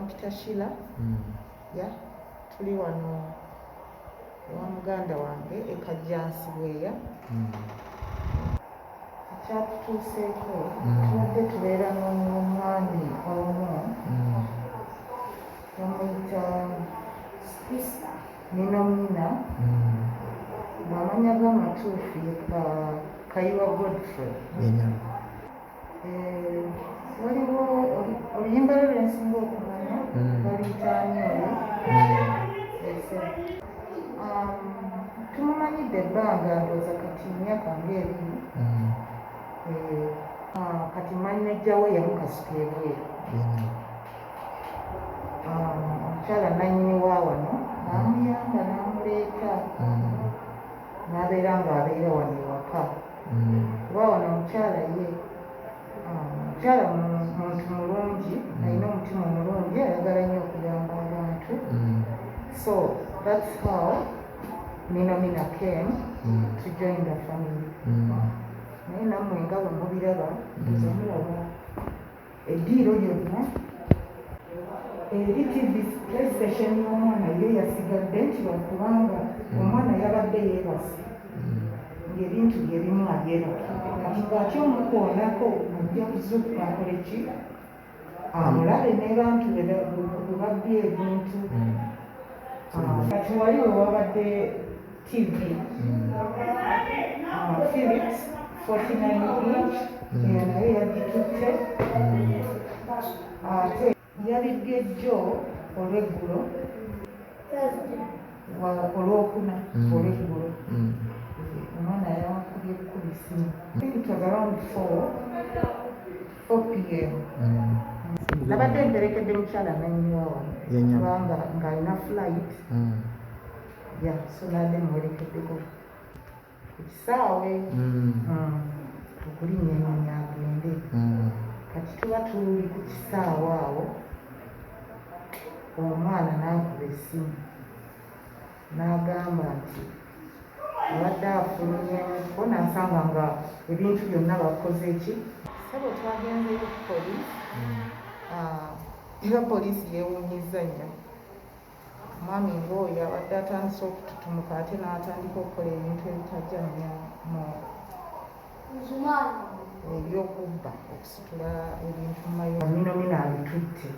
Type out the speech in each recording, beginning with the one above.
bampita Shila. Ya tuli wano ewa muganda wange ekajjansibweya. Ekyatutuuseeko tubadde tubeera n'omwami omu bamuyita Munyumba ng'amanya g'amatuufu ye Kayiwa Godfrey. Waliwo oluyimba lwe lwensinga okumanya baluyita ani oyo. Tumumanyidde ebbanga ndowooza kati myaka ng'ebiri. Kati manager we yamukasuka ebweru. Omukyala nannyini wa wano n'amuyamba n'amuleeta n'abeera ng'abeera wano ewaka. Kuba wano omukyala ye omukyala muntu mulungi, alina omutima omulungi, ayagala nnyo okuyamba abantu. So that's how Mina came to join the family. Naye nammwe nga bwe mubiraba nze mulaba eddiiro lyonna eri TV playstation y'omwana ye yasigadde nti lwakubanga omwana yabadde yeebase ng'ebintu byebimu abyebakidde kati ng'atya omukoonako ajja kuzuukuka akole ki amulabe ne bantu bwe babbye ebintu. Kati wali we wabadde TV Philips 49-inch naye yagitutte ate yalibbye jjo olweggulo olwokuna olweggulo omwana yakubye kubisimu. I think it was around 4 p.m. Nabadde mperekedde mukyala nannyini wa wano kubanga ng'alina flight. So nadde muwerekeddeko ku kisaawe okulinnya ennyonyi agende. Kati tuba tuli ku kisaawe awo omwana n'akuba essimu n'agamba nti abadde afulumyeko n'asanga nga ebintu byonna bakoze ki. Sabo twagenzeyo ku poliisi era poliisi yeewuunyizza nnyo. Mwami ng'oyo abadde atandise okututumuka ate n'atandika okukola ebintu ebitajja mu ebyokubba okusitula ebintu mu mayumba. Mina abitutte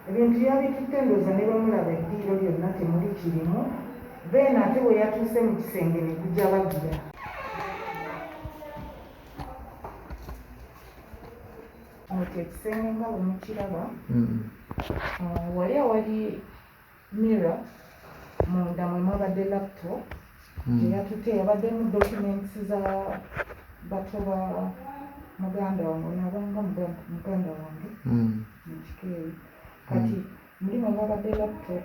ebintu yabitutte ndowooza ne bamulaba eddiiro lyonna temuli kirimu. Then ate bwe yatuuse mu kisenge ne gujja bagira. Muti ekisenge nga bwe mukiraba wali awali mirror munda mwe mwabadde laptop gyeyatutte yabaddemu documents za bato ba muganda wange nabanga muganda wange mukikeeri. Kati mulimu mwabadde laptop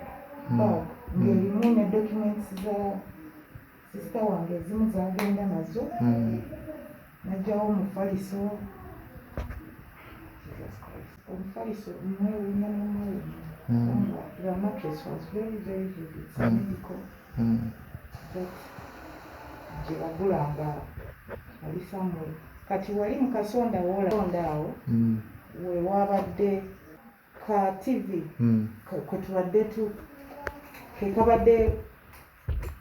bag ng'erimu ne documents za sisita wange ezimu zagenda nazo najjawo omufaliso mwewuunya nomwewuunya. The mattress was very heavy. It's medical. But gye bagulanga ali somewhere. Kati wali mu kasonda wolonda awo we wabadde ka TV kwe tubadde kekabadde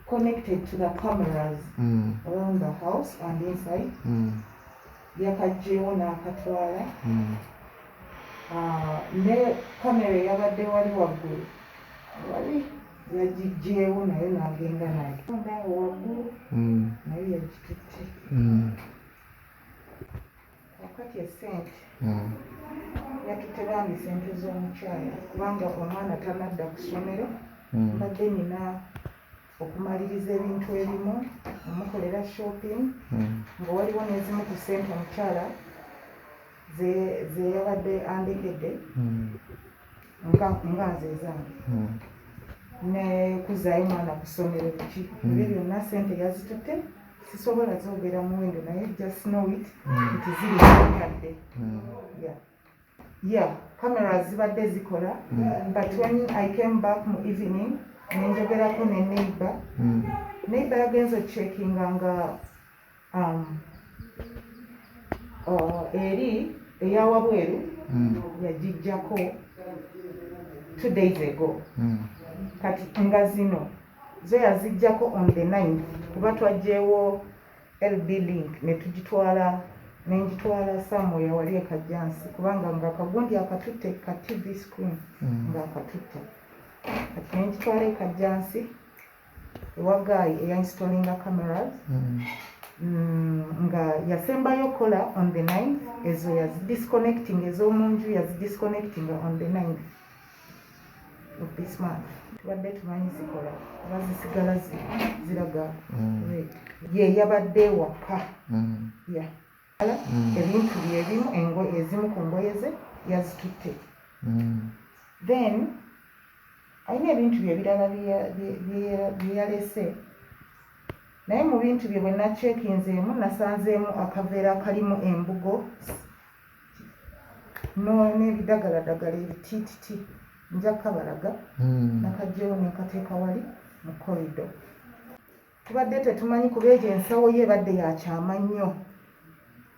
connected to the cameras around the house and inside. Yakagyewo n'akatwala ne kamera eyabadde wali waggulu wali yagigyewo nayo n'agenda nayo ondawo waggulu nayo yagitutte. Wakati esente yatutte bambi sente z'omukyala kubanga omwana tanadda ku ssomero. Mbadde nina okumaliriza ebintu ebimu omukolera shopping nga waliwo n'ezimu ku sente omukyala ze yabadde andekedde nga nze zange ne kuzaayo mwana ku ssomero ki ebyo byonna sente yazitutte. Sisobola zoogera muwendo naye just know it nti ziri nkadde. Cameras zibadde zikola but when I came back mu evening nenjogerako ne neighbor yagenze checkinga nga eri eyawabweru yagijjako 2 days ago. Kati nga zino zo yazijjako on the 9th kuba twajjeewo LB link ne tugitwala nenjitwala somewhere wali ekajjansi kubanga nga akagundi akatutte ka TV screen nga akatutte kati nenjitwala ekajjansi ewagayi eyainstolinga cameras nga yasembayo kola on the 9th ezo yazidisconnecting ez'omunju yazidisconnecting on the 9th of this month. Tubadde tumanyi zikola kuba zisigala ziraga ye yabadde waka ebintu byebimu ezimu ku ngoye ze yazitutte. Then alina ebintu bye ebirala byeyalese naye mu bintu bye bwe nacekinzeemu nasanzeemu akaveera kalimu embugo n'ebidagaladagala ebitiititi nja kabalaga nakajjewo nenkateeka wali mu korido. Tubadde tetumanyi kuba egyo ensawo ye ebadde yakyama nnyo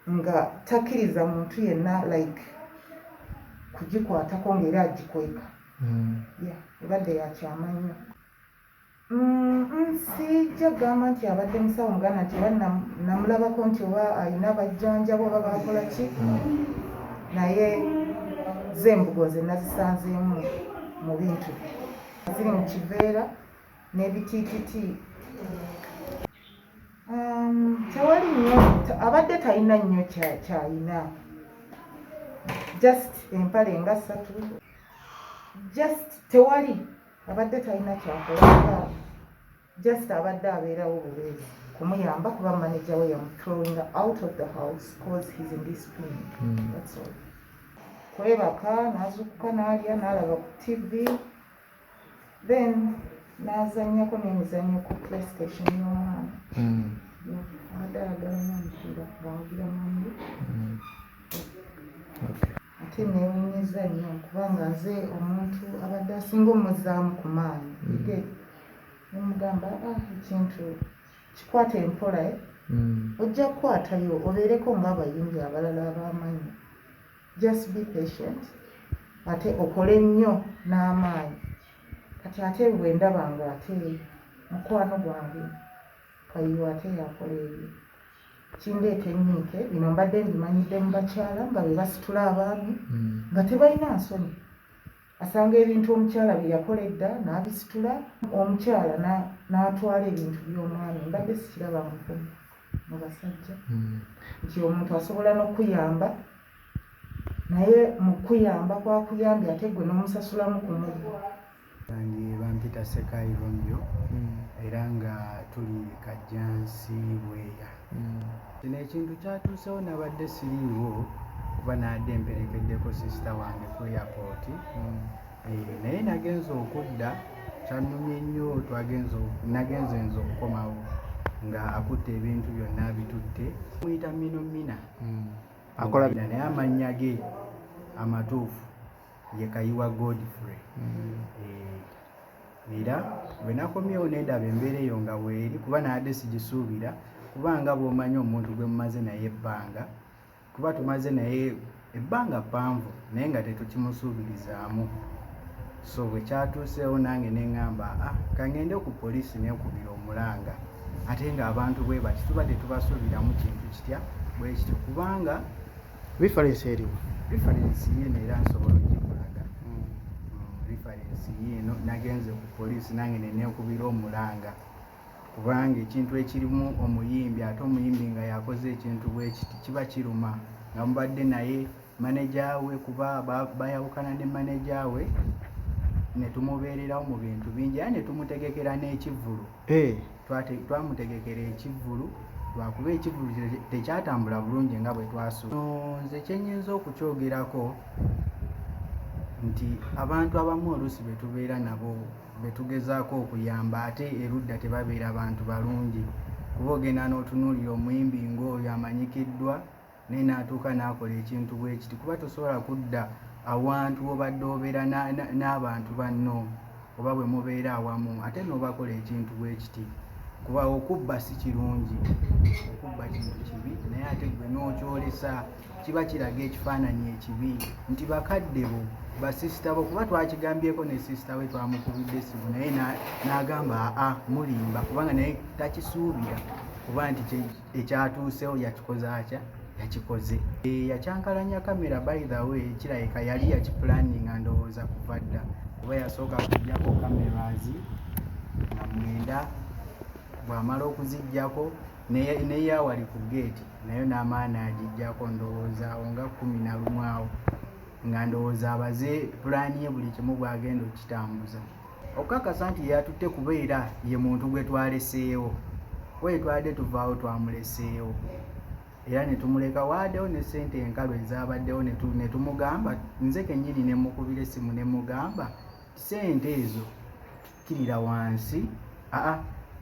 nga takkiriza muntu yenna like kugikwatako ng'era agikweka ebadde yakyama nnyo. Sijja gamba nti abadde musawo muganda nti oba namulabako nti oba alina abajjanjabo oba bakola ki naye zembugo ze nazisanzeemu mu bintu ziri mu kiveera n'ebitiititi. Tewali nnyo abadde talina nnyo kyayina just empale nga 3 just tewali abadde talina kyakolanga just abadde abeerawo bubeezi kumuyamba kuba manager we throwing out of the house cause he's indisciplined. That's all. Kwebaka nazukuka n'alya n'alaba ku TV then n'azannyako n'emizannyo ku playstation y'omwana abadde ayagala nnyo omupiira bawugira mangu ate neewunyiza nnyo kubanga nze omuntu abadde asinga omuzaamu ku maanyi nemugamba ekintu kikwata empola ojja kukwatayo obeereko ng'abayimbi abalala ab'amanyi. Just be patient ate okole nnyo n'amaanyi. Kati ate bwe ndaba nga ate mukwano gwange kayiwa ate yakola ebyo kindeeta ennyiike bino mbadde mbimanyidde mu bakyala nga be basitula abaami nga tebalina nsonyi. Asanga ebintu omukyala bye yakola edda n'abisitula omukyala n'atwala ebintu by'omwami. Mbadde sikiraba mu basajja nti omuntu asobola n'okuyamba naye mu kuyamba kwakuyambye ate gwe n'omusasulamu ku muddo. Bampita Sekayi Romeo era nga tuli Kajjansi Bweya. Kino ekintu kyatuusewo nabadde siriiwo kuba nadde mperekeddeko sisita wange ku airport naye nagenze okudda kyannumye nnyo nagenze nze okukomawo nga akutte ebintu byonna bitutte muyita Mina akola naye amannya ge amatuufu ye Kayiwa Godfrey. Era bwe nakomyewo needaba embeera eyo nga weeri kuba nadde sigisuubira kubanga bw'omanyi omuntu gwe mumaze naye ebbanga kuba tumaze naye ebbanga ppanvu naye nga tetukimusuubirizaamu. So bwe kyatuuseewo nange neŋŋamba kangende ku poliisi neekubira omulanga ate ng'abantu bwe bati tuba tetubasuubiramu kintu kitya bwe kityo kubanga reference eriwo reference yeeno era nsobola okikulaga reference yeeno nagenze ku poliisi nange neneekubira omulanga kubanga ekintu ekirimu omuyimbi ate omuyimbi nga yakoze ekintu bwe kiti kiba kiruma nga mubadde naye maneja we kuba bayawukana ne maneja we ne tumubeererawo mu bintu bingi era ne tumutegekera n'ekivvulu twamutegekera ekivvulu lwakuba ekivvulu tekyatambula bulungi nga bwe twasuubiza. Nze kyenyinza okukyogerako nti abantu abamu oluusi be tubeera nabo be tugezaako okuyamba ate erudda tebabeera bantu balungi kuba ogenda n'otunuulira omuyimbi ng'oyo amanyikiddwa naye n'atuuka n'akola ekintu bwe kiti kuba tosobola kudda awantu obadde obeera n'abantu banno oba bwe mubeera awamu ate n'obakola ekintu bwe kiti kuba okubba si kirungi, okubba kintu kibi, naye ate gwe n'okyolesa kiba kiraga ekifaananyi ekibi nti bakadde bo basisita bo, kuba twakigambyeko ne sisita we twamukubidde essimu naye n'agamba mulimba, kubanga naye takisuubira kuba nti ekyatuusewo yakikoze atya, yakikoze. Yakyankalanya kamera by the way, kirabika yali yakipulaninga ndowooza kuva dda, kuba yasooka kujjako cameras nga mwenda, bw'amala okuziggyako neyawali ku gate nayo n'amaana agijjako ndowooza awo nga 11 awo, nga ndowooza abaze pulaani ye buli kimu bw'agenda okukitambuza. Okukakasa nti yatutte kubeera ye muntu gwe twaleseewo, we twadde tuvaawo twamuleseewo era ne tumuleka, waaddewo ne ssente enkalu ezabaddewo ne tumugamba, nze kennyini ne mukubira essimu ne mugamba ssente ezo kirira wansi,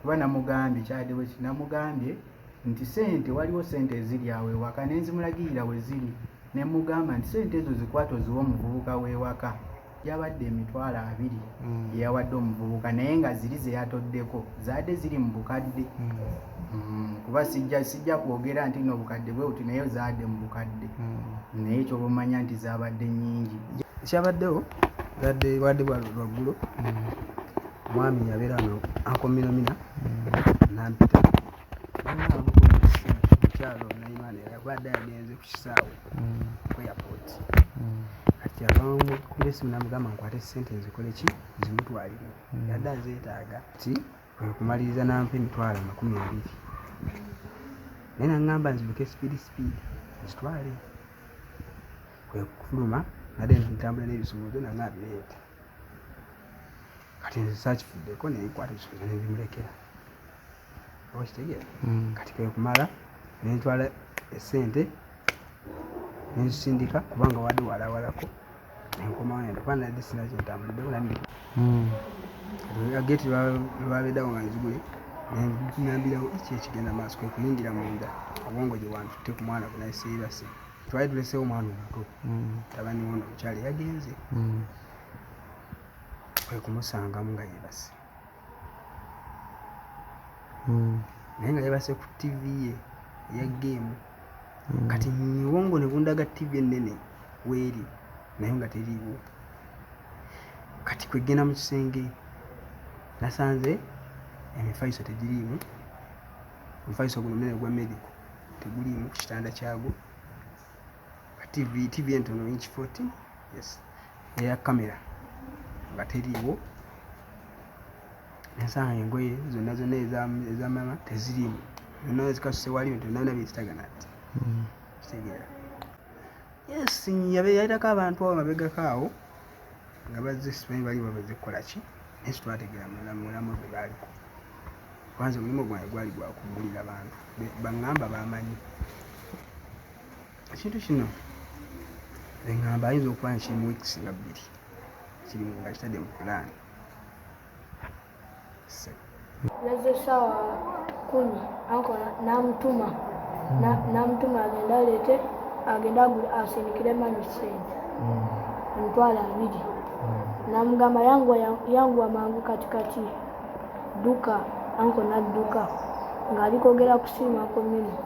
kuba namugambye kyaddewo kinamugambye nti ssente, waliwo ssente eziri awo ewaka ne nzimulagirira we ziri, ne mugamba nti ssente ezo zikwate oziwa omuvubuka w'ewaka. Yabadde emitwalo 2 yawadde omuvubuka, naye nga ziri ze yatoddeko zaadde ziri mu bukadde. Kuba sijja kwogera nti no bukadde bwe buti, naye zaadde mu bukadde, naye ekyo bumanya nti zabadde nnyingi. Ekyabaddewo wadde lwaggulo omwami yabeera no ankominomina nampita mukyalo naimana yabadde agenze ku kisaawe ku airport. Kati akakubira essimu namugamba nkwate ssente nzikole ki, nzimutwalire. Yadde azeetaaga ti okumaliriza nampa emitwalo 20. Naye naŋŋamba nzibuke speed nzitwale. Kwe kufuluma nadde ntambula n'ebisuubuzo nanga bireeta. Kati nze saakifuddeko naye nkwata ebisuubuzo ne bimulekera. Oba kitegeera? Kati kwe kumala ne ntwala essente ne nzisindika kubanga wadde walawalako, ne nkomawo ne ndikuba nadde sina kye ntambuliddeko nandi ageti lwabeddawo nga nzigule ne ngambirawo ki ekigenda maaso, kwe kuyingira munda obwongo gye wantutte ku mwana gwe naye siibase. Twali tuleseewo omwana omuto tabani wono omukyala yagenze, kwe kumusangamu nga yeebase, naye nga yeebase ku TV ye eya geemu. Kati obwongo ne bundaga TV ennene weeri naye nga teriiwo. Kati kwegenda mu kisenge nasanze emifaliso tegiriimu, omufaliso guno munene gwa medical teguliimu ku kitanda kyagwo. TV entono inch 14 yes, eya kamera nga teriiwo. Ensanga engoye zonna eza mama teziriimu, zonna zikasuse waliwo tonabina byekitaganati. Kitegeera? Yes, yayitako abantu awo mabegako awo nga bazze simanyi bali babaze kukola ki, naye twategeera mulamu bwe baaliko. Kwanza omulimu gwange gwali gwa kubuulira bantu baŋŋamba bamanyi ekintu kino. Eŋŋamba ayinza okuba nkirimu weeks nga 2 kirimu nga kitadde mu pulaani. Yazze essaawa 10 anko namutuma agenda asindikire manyi ssente emitwalo 2. Namugamba yanguwa mangu katikati dduka, anko n'adduka ng'ali kwogera ku simu akomyemu.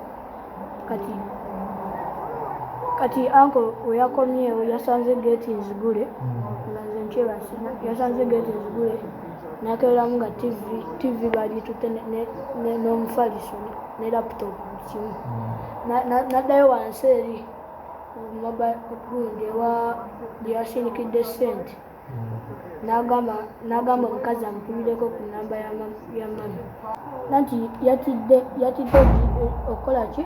Kati anko we yakomyewo yasanze geeti nzigule, nga nze nkyebasi, yasanze geeti nzigule n'akeeramu nga TV bagitutte n'omufaliso ne laputopu kimu. N'addayo wansi eri gundi gye yasindikidde ssente, n'agamba omukazi amukubireko ku nnamba ya mami. Nanti yatidde okukola ki?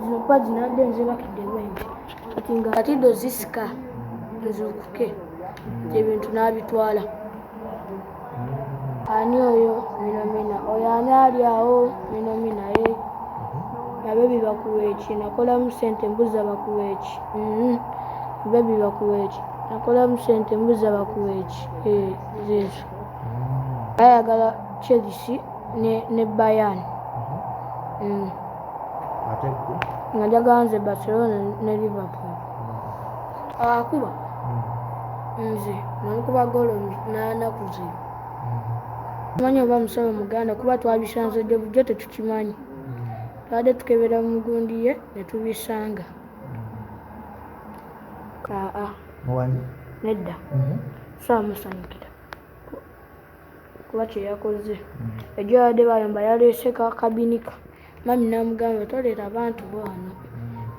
Zino pazi nadde nzibakiddemu enti kati nga atidde ozisika nzuukuke ebintu n'abitwala. Ani oyo? Minomina. Oyo ani ali awo? Minomina. Abebi bakuweeki, nakolamu ssente mbuza bakuweeki. Abebi bakuweeki, nakolamu ssente mbuza bakuweeki. Zeezo ayagala Chelsea ne Bayern. Nga njagala nze Barcelona ne Liverpool. Akuba nze namukuba golo 8-0. Tumanyi oba musawo Muganda kuba twabisanze dde bulijjo tetukimanyi. Twadde tukebera mu gundi ye ne tubisanga. Muwani? Nedda. Saamusanyukira. Kuba kye yakoze. Ejjo yabadde bayomba yaleese kabinika. Mami n'amugamba toleeta abantu bo wano.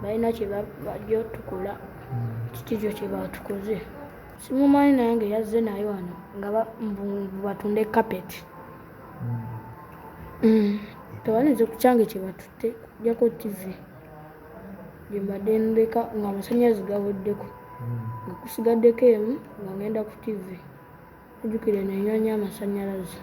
Balina kye bajja tukola. Kikikyo kye baatukoze. Simumanyi nange yazze naye wano nga batunda kapeti. Tebalinze ku kyange kye batutte kujjako TV. Gye mbadde ndeka nga amasannyalaze gabuddeko. Nga kusigaddeko emu nga ngenda ku TV. Ojjukire ne nnyonya amasannyalaze.